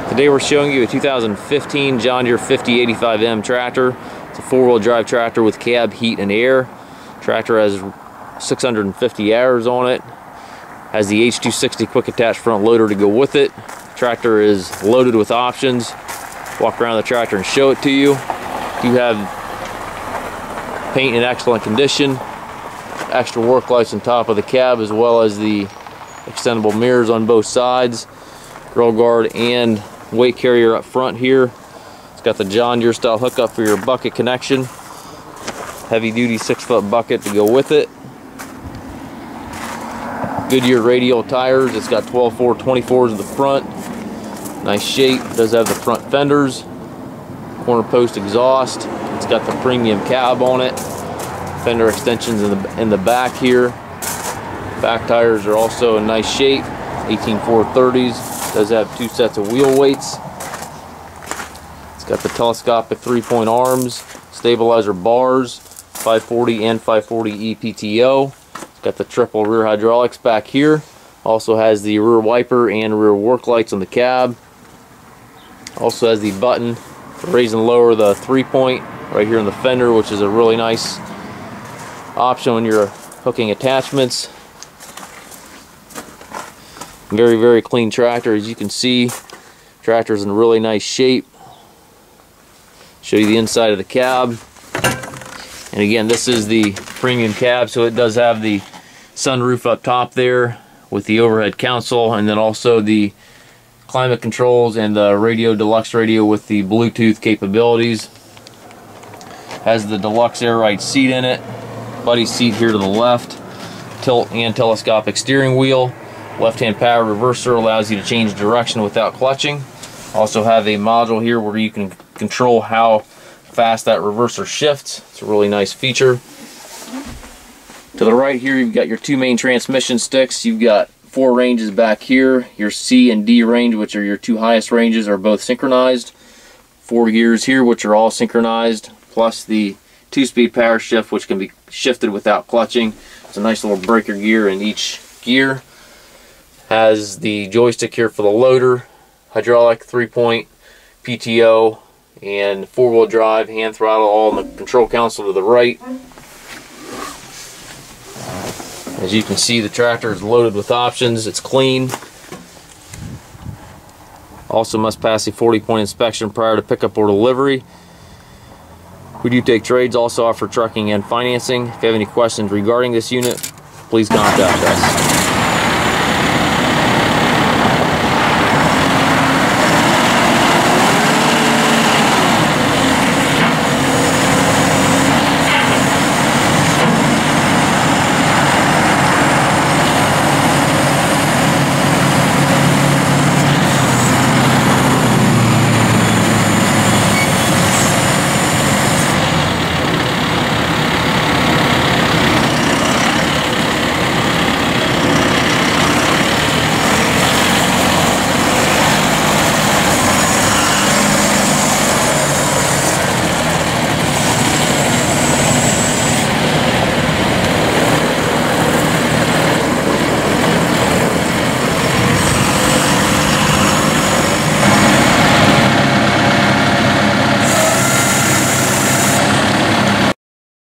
Today we're showing you a 2015 John Deere 5085M tractor. It's a four-wheel drive tractor with cab, heat, and air. Tractor has 650 hours on it. Has the H260 quick attach front loader to go with it. Tractor is loaded with options. Walk around the tractor and show it to you. You have paint in excellent condition. Extra work lights on top of the cab, as well as the extendable mirrors on both sides. Grill guard and weight carrier up front here. It's got the John Deere style hookup for your bucket connection. Heavy duty 6-foot bucket to go with it. Goodyear Radial tires. It's got 12.4/24s in the front. Nice shape. It does have the front fenders. Corner post exhaust. It's got the premium cab on it. Fender extensions in the back here. Back tires are also in nice shape. 18.4/30s. Does have 2 sets of wheel weights. It's got the telescopic 3-point arms, stabilizer bars, 540 and 540E PTO. It's got the triple rear hydraulics back here. Also has the rear wiper and rear work lights on the cab. Also has the button to raise and lower the 3-point right here in the fender, which is a really nice option when you're hooking attachments. Very, very clean tractor. As you can see, tractor's in really nice shape. Show you the inside of the cab. And again, this is the premium cab, so it does have the sunroof up top there with the overhead console, and then also the climate controls and the Deluxe radio with the Bluetooth capabilities. Has the Deluxe air ride seat in it. Buddy seat here to the left. Tilt and telescopic steering wheel. Left-hand power reverser allows you to change direction without clutching. Also have a module here where you can control how fast that reverser shifts. It's a really nice feature. To the right here, you've got your 2 main transmission sticks. You've got 4 ranges back here. Your C and D range, which are your 2 highest ranges, are both synchronized. 4 gears here, which are all synchronized, plus the 2-speed power shift, which can be shifted without clutching. It's a nice little breaker gear in each gear. Has the joystick here for the loader, hydraulic 3-point PTO, and 4-wheel drive, hand throttle, all in the control console to the right. As you can see, the tractor is loaded with options. It's clean. Also must pass a 40-point inspection prior to pickup or delivery. We do take trades, also offer trucking and financing. If you have any questions regarding this unit, please contact us.